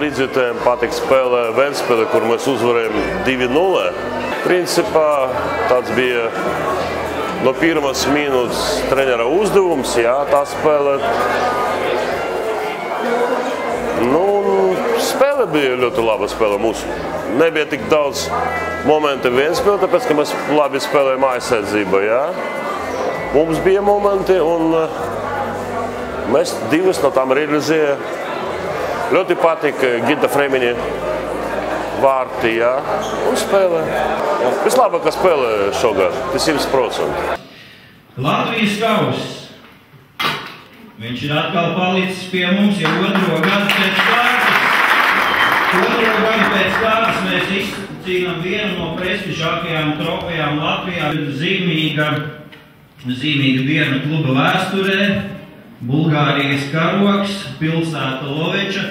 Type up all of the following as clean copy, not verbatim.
līdzjutējiem patika spēlē Ventspile, kur mēs uzvarējām 2-0. Principā tāds bija no pirmās minūtes trenera uzdevums, jā, tā spēlēt. Spēle bija ļoti laba spēle mūsu. Nebija tik daudz momentu Ventspilē, tāpēc, ka mēs labi spēlējām aizsardzībā, jā. Mums bija momenti, un mēs divas no tām realizējām. Ļoti patika Gita Fremiņa vārti, jā, un spēlē. Vislabākā spēlē šogad, tas 100%. Latvijas kauss. Viņš ir atkal palicis pie mums jau otro gadu pēc kārtas. Otro gadu pēc kārtas mēs izcīnām vienu no prestižākajām trofejām Latvijā. Zīmīga diena kluba vēsturē, Bulgārijas karogs, pilsēta Loveča.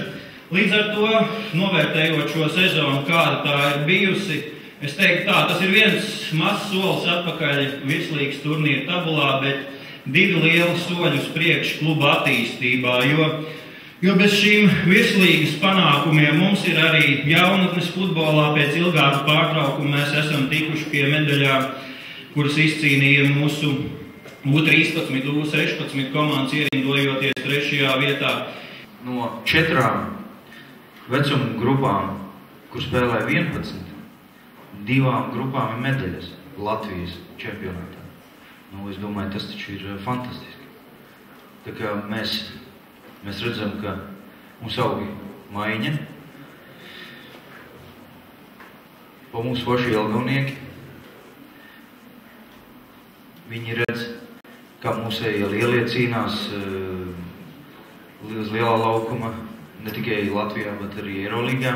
Līdz ar to, novērtējot šo sezonu, kāda tā ir bijusi, es teiktu tā, tas ir viens mazs solis atpakaļ virslīgas turnīra tabulā, bet 2 lieli soļi uz priekšu kluba attīstībā, jo bez šīm virslīgas panākumiem mums ir arī jaunatnes futbolā. Pēc ilgāka pārtraukuma mēs esam tikuši pie medaļām, kuras izcīnīja mūsu U13, U16 komandas, ierindojoties 3. vietā. No 4 vecuma grupām, kur spēlē 11, 2 grupām ir medaļas Latvijas čempionātā. Es domāju, tas taču ir fantastiski. Tā kā mēs redzam, ka mums augi maiņa, pa mūsu paši ilgavnieki. Viņi redz, kā mūsējie lielie cīnās uz lielā laukuma, ne tikai Latvijā, bet arī Eirolīgā.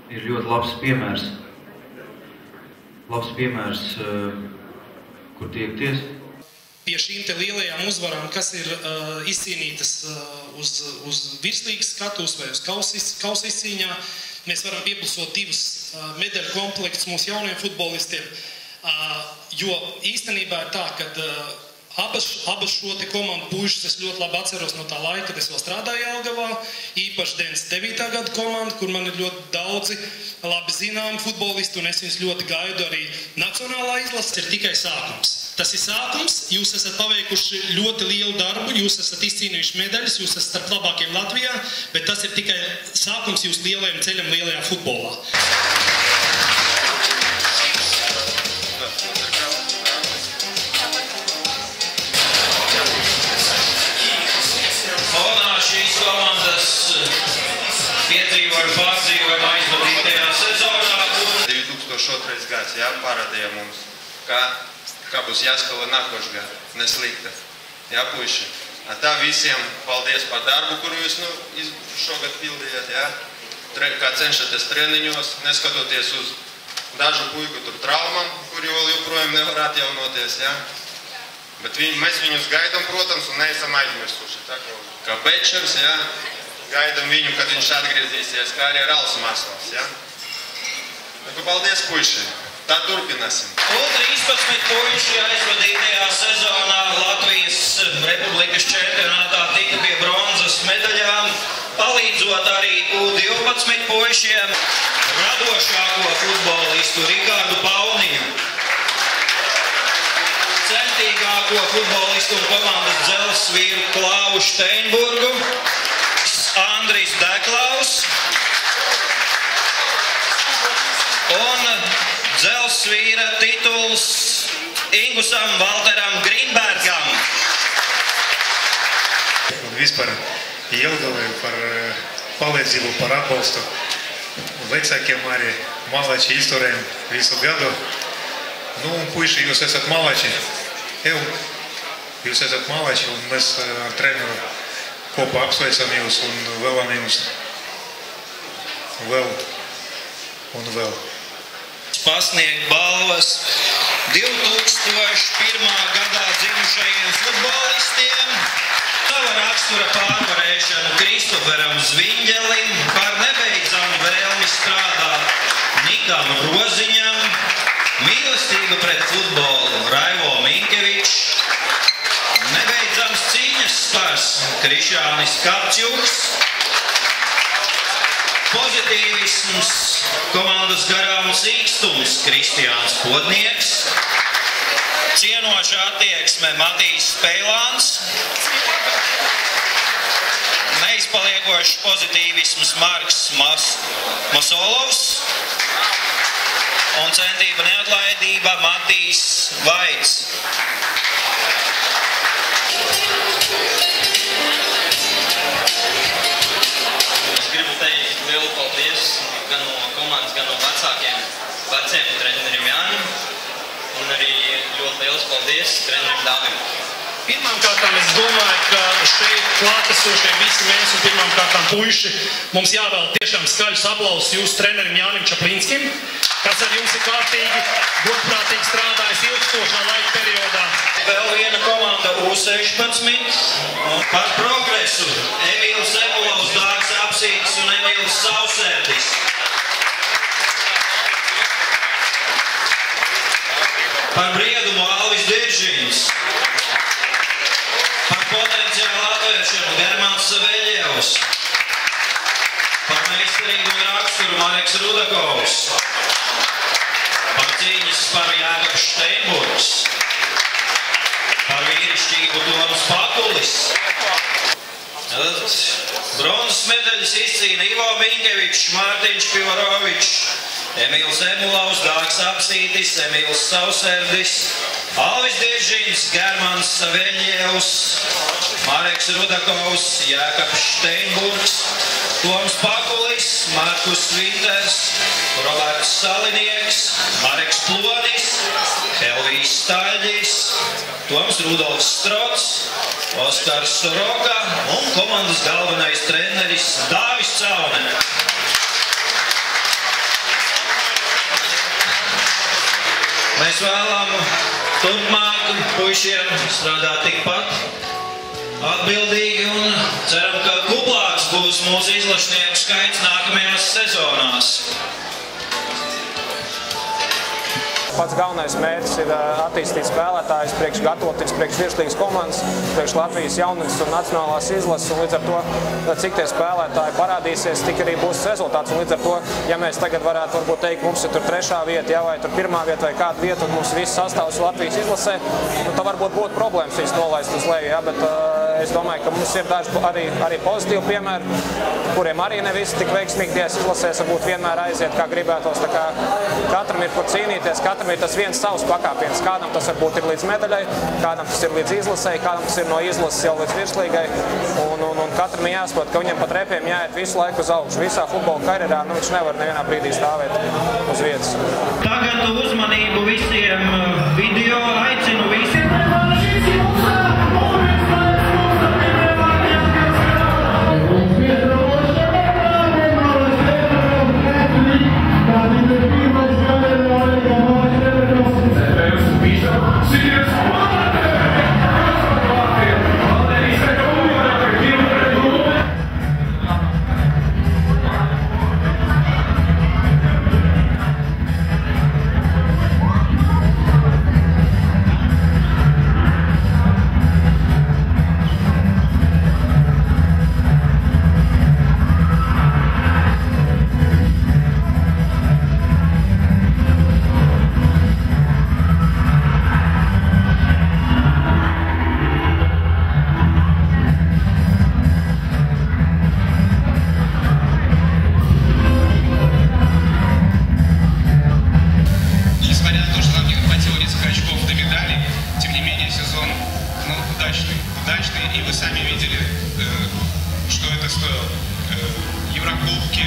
Ir ļoti labs piemērs, kur tiekties. Pie šīm te lielajām uzvarām, kas ir izcīnītas uz virslīgas skatus vai uz kausa izcīņā, mēs varam pieplusot 2 medaļu komplektus mūsu jauniem futbolistiem. Jo īstenībā ir tā, ka abas šo te komandu puišas es ļoti labi atceros no tā laika, kad es vēl strādāju Jelgavā, īpaši 99. gada komanda, kur man ir ļoti daudzi labi zināmi futbolisti, un es viņus ļoti gaidu arī nacionālā izlases. Ir tikai sākums. Tas ir sākums, jūs esat paveikuši ļoti lielu darbu, jūs esat izcīnījuši medaļas, jūs esat starp labākiem Latvijā, bet tas ir tikai sākums jūsu lielajam ceļam lielajā futbolā. Šīs komandas piedzīvoja pārdzīvojumu aizvadītajā sezonā. 2002. gads, jā, parādīja mums, kā būs jāspēlē nākošais gads, neslikta. Jā, puiši. Tā visiem paldies par darbu, kuru jūs šogad pildījāt, jā. Kā cenšaties treniņos, neskatoties uz dažu puiku tur traumam, kuri joprojām nevar atjaunoties, jā. Bet mēs viņus gaidām, protams, un neesam aizmirsuši. Kā Bečers, jā, gaidām viņu, kad viņš atgriezīsies, kā arī Rals Masovs, jā. Paldies, puiši! Tā turpināsim. U13 puiši aizvadītajā sezonā Latvijas Republikas čempionātā tika pie bronzas medaļām, palīdzot arī U12 puišiem radošāko futbolistu Rikārdu Pauniju, centīgāko futbolistu un komandas dzelzsvīru Klāvu Steinburgu, Andrijs Deklaus un dzelzsvīra tituls Ingusam Valteram Grīnbergam. Un vispār Jelgavai par palīdzību, par atbalstu. Vecākiem arī malači izturējam visu gadu. Un puiši, jūs esat malači. Jūs esat malači, un mēs ar treneru kopā apsveicam jūs un vēlam jums vēl un vēl. Pasniegt balvas 2001. gadā dzimušajiem futbolistiem, sava rakstura pārvarēšanu Kristoferam Zviņģelim, par nebeidzamu vēlmi strādāt Nikam Roziņam, mīlestību pret futbolu Raivo Minkevičs, nebeidzams cīņas spars Krišānis Kapķuks, pozitīvisms, komandas garāmu sīkstums Kristiāns Podnieks, cienoša attieksme Matīs Spēlāns, neizpaliekošs pozitīvisms Marks Masolovs un centība neatlaidība Matīs Vaits. Gribu teikt lielu paldies gan no komandas, gan no veciem trenerim Jānim un arī ļoti liels paldies trenerim Dāvim. Pirmkārtām es domāju, ka šeit klātesošie visi mēs un pirmkārtām puiši mums jāvēl tiešām skaļus aplausus jūsu trenerim Jānim Čaplinskim, kas ar jums ir kārtīgi, godprātīgi strādājis ilgstošā laika periodā. Vēl viena komanda U16 par progresu Emīls Emulovs, Dārgs Apsītis un Emīls Sausērdis. Par briedumu Alvis Diržins. Par potenciālu atvēršanu Germāns Saveļievs. Par meistarību un raksturu Mareks Rudakovs. Par cīņas par Jākaps Steinburgs. Par vīrišķību Toms Pakulis. Bronzas medaļas izcīna Ivo Minkevičs, Mārtiņš Pivorovičs, Emīls Emulovs, Dārgs Apsītis, Emīls Sausērdis, Alvis Diržins, Germāns Saveļievs, Mareks Rudakovs, Jākaps Steinburgs, Toms Pakulis, Markus Vinters, Roberts Salinieks, Mareks Plonis, Helvijs Staļģis, Toms Rudolfs Strots, Oskars Soroka un komandas galvenais treneris Dāvis Caune. Mēs vēlam turpmāk puišiem strādāt tikpat atbildīgi un ceram, ka kuplāks būs mūsu izlašnieku skaits nākamajās sezonās. Pats galvenais mērķis ir attīstīt spēlētājus, priekš gatavoties, priekš virslīgas komandas, priekš Latvijas jaunības un nacionālās izlases, un līdz ar to, cik tie spēlētāji parādīsies, tik arī būs rezultāts. Un līdz ar to, ja mēs tagad varētu varbūt teikt, mums ir tur 3. vieta, vai tur 1. vieta vai kāda vieta, un mums viss sastāvs Latvijas izlasē, tad varbūt būtu problēmas viņus nolaist uz leju, bet es domāju, ka mums ir daži arī pozitīvi piemēri, kuriem arī ne visi tik veiksmīgi tajās izlasēs, varbūt vienmēr aiziet, kā gribētos. Tā kā katram ir kur cīnīties, katram ir tas viens savs pakāpiens. Kādam tas varbūt ir līdz medaļai, kādam tas ir līdz izlasei, kādam tas ir no izlases jau līdz virslīgai. Un katram ir jāsaprot, ka viņam pa trepiem jāiet visu laiku uz augšu. Visā futbola karjerā viņš nevar nevienā brīdī stāvēt uz vietas. Tagad uzmanību visiem video, aicinu visiem. удачный, и вы сами видели, что это стоило. Еврокубки,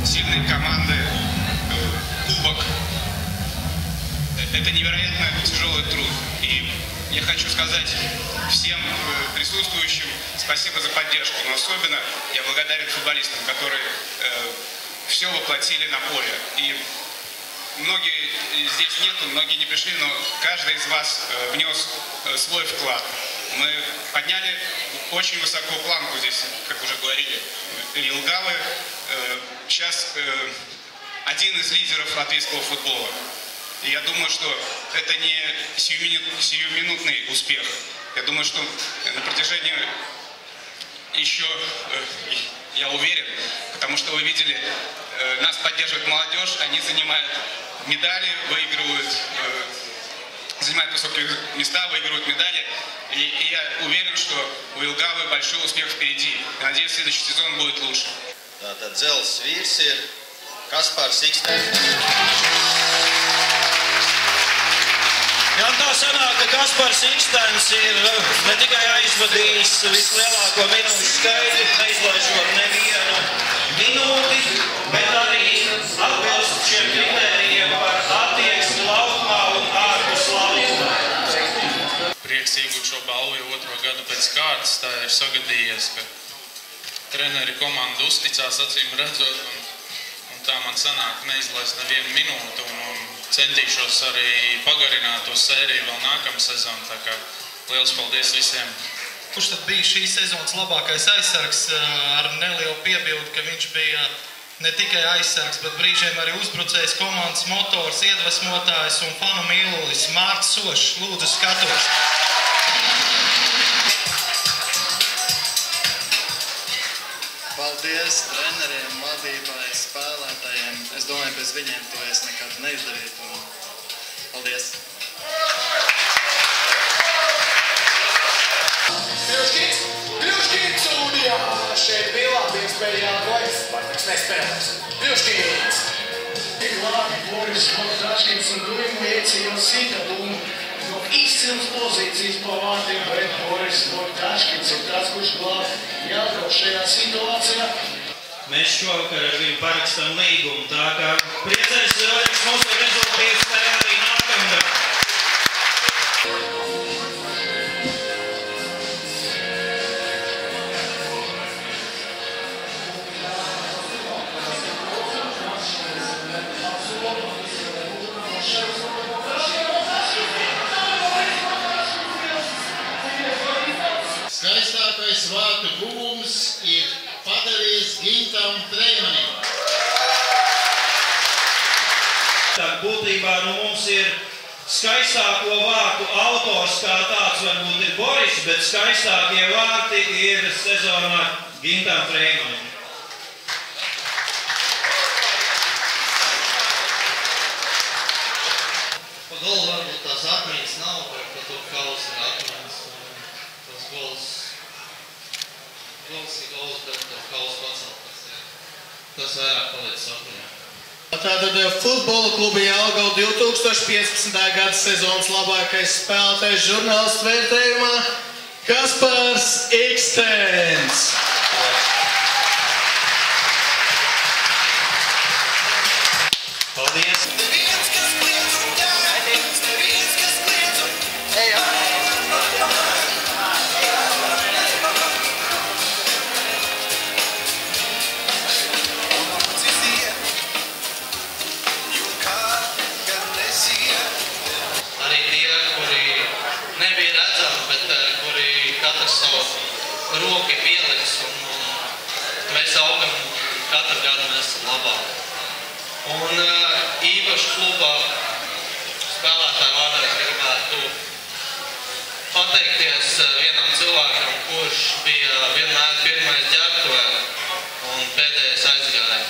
сильные команды, кубок. Это невероятно тяжелый труд. И я хочу сказать всем присутствующим спасибо за поддержку, но особенно я благодарен футболистам, которые все воплотили на поле. И многие здесь нету, многие не пришли, но каждый из вас внес свой вклад. Мы подняли очень высоко планку здесь, как уже говорили, Елгавы. Сейчас один из лидеров латвийского футбола. И я думаю, что это не сиюминутный успех. Я думаю, что на протяжении еще, я уверен, потому что вы видели, нас поддерживает молодежь, они занимают медали, выигрывают, занимают высокие места, выигрывают медали. И я уверен, что у Jelgavas большой успех впереди. Надеюсь, следующий сезон будет лучше. Tātad dzelzs vīrs ir Kaspars Ikstens. Jā, tā sanāk, ka Kaspars Ikstens ir ne tikai aizvadījis vislielāko minūšu skaitu, neizlaižot nevienu minūti, bet arī atbilst šiem kritērijiem par attieksmi laukumā un ārpus laukuma. Prieks iegūt šo balvu jau otro gadu pēc kārtas, tā ir sagadījies, ka treneri komandu uzticās acīm redzot, un tā man sanāk neizlaist nevienu minūtu, un centīšos arī pagarināt to sēriju vēl nākamā sezonu, tā kā liels paldies visiem. Kurš tad bija šī sezonas labākais aizsargs ar nelielu piebildu, ka viņš bija ne tikai aizsargs, bet brīžiem arī uzbrucējs, komandas motors, iedvesmotājs un fanu mīlulis Mārts Sošs. Lūdzu, skatos! Paldies treneriem, vadībai, spēlētājiem. Es domāju, bez viņiem to es nekad neizdarītu. Paldies! Bļuškīns un jā, šeit bija labi iespēja jāatlaist, Spartaks nespēlēs. Bļuškīns! Tik labi Boris Motraškins un Duimu iecīja sita Dumu no izcils pozīcijas pa vārtiem, bet Boris Motraškins ir tāds, kurš glāb Jelgavas šajā situācijā. Mēs šovakar ar viņu parakstam līgumu, tā kā priecēs vēlreiz mums ir rezultāts tajā arī nākamgad. Skaistākais vārtu guvums ir padarījis Gintam Freimanim. Būtībā mums ir skaistāko vārtu autors kā tāds varbūt ir Boris, bet skaistākie vārti ir sezonā Gintam Freimanim. Pa golu varbūt tās atmiņas nav, bet pa to kaus ir atmiņas. Tas gols ir gols, bet kaus paceltas. Tas vairāk palicis atmiņā. Tātad futbola kluba Jelgava 2015. gada sezonas labākais spēlētājs žurnālistu vērtējumā Kaspars Ikstens. Paldies! Arī tie, kuri nebija redzami, bet kuri katrs savu roku ir pieliks un mēs augam, katru gadu mēs esam labāk. Un īpaši klubā spēlētāju vārdā es gribētu pateikties vienam cilvēkam, kurš bija vienmēr pirmais ģērbtuvē un pēdējais aizgāja,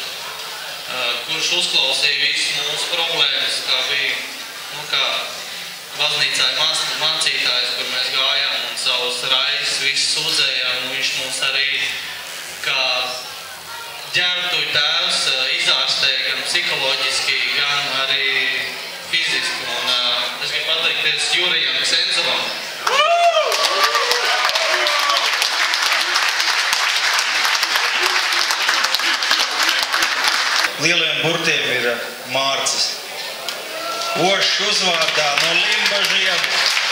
kurš uzklausīja visu mūsu problēmas, kā bija, kā baznīcā mācītājs, kur mēs gājām un savus raizes visus sūdzējām, un viņš mums arī kā ģērbtuvi tēvs izārstēja gan psiholoģiski, gan arī fiziski. Un es gribu pateikties Jurijam Ksenzovam. Lieliem burtiem ir Mārcis. Ošs uzvārdā no Limbažiem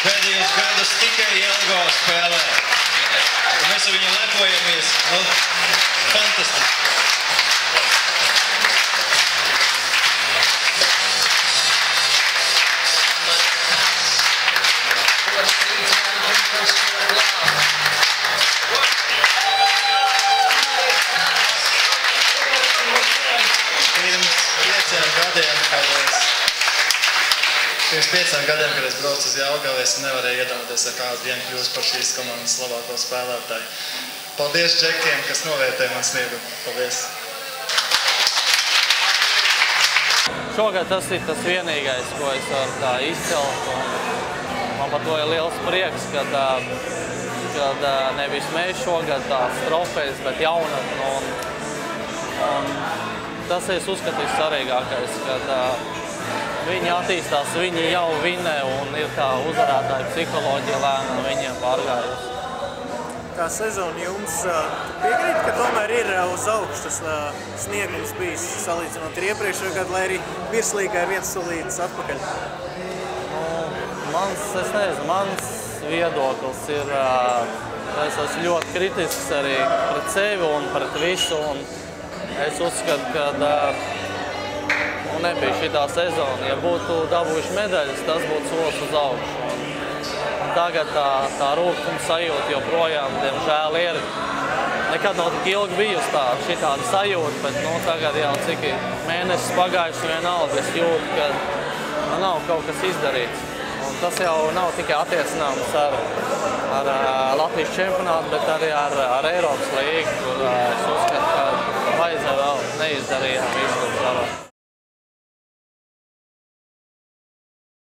pēdējos gadus tikai Jelgava spēlē. Mēs ar viņu lepojamies. Fantastiski. Pirms 5 gadiem, kad es braucu uz Jelgavu, es nevarēju iedomāties, ar kādu dienu kļūst par šīs komandas labāko spēlētāju. Paldies džekiem, kas novērtē man sniegu. Paldies! Šogad tas ir tas vienīgais, ko es varu tā izcelt. Man par to ir liels prieks, kad nevis mēs šogad tās trofejas, bet jaunatni. Un tas es uzskatīju svarīgākais, kad viņi attīstās, viņi jau vinē un ir tā uzvarētāja psiholoģija lēnām viņiem pārgājusi. Kā sezona jums piekrīt, ka tomēr ir uz augšu tas sniegums bijis salīdzinot ar iepriekšējo gadu, lai arī virslīgā ir viens solītis atpakaļ? Mans viedoklis ir, es esmu ļoti kritisks arī pret sevi un pret visu. Un es uzskatu, ka nebija šitā sezona. Ja būtu dabūjuši medaļas, tas būtu solis uz augšu. Tagad tā rūkuma sajūta joprojām, diemžēl, ir. Nekad nav tik ilgi bijusi šitāda sajūta, bet tagad jau cik mēnesis pagājuši vienalga, es jūtu, ka nav kaut kas izdarīts. Un tas jau nav tikai attiecināms ar Latvijas čempionātu, bet arī ar Eiropas līgu, kur es uzskatu, ka vajadzēja vēl neizdarījām visu, ko varam.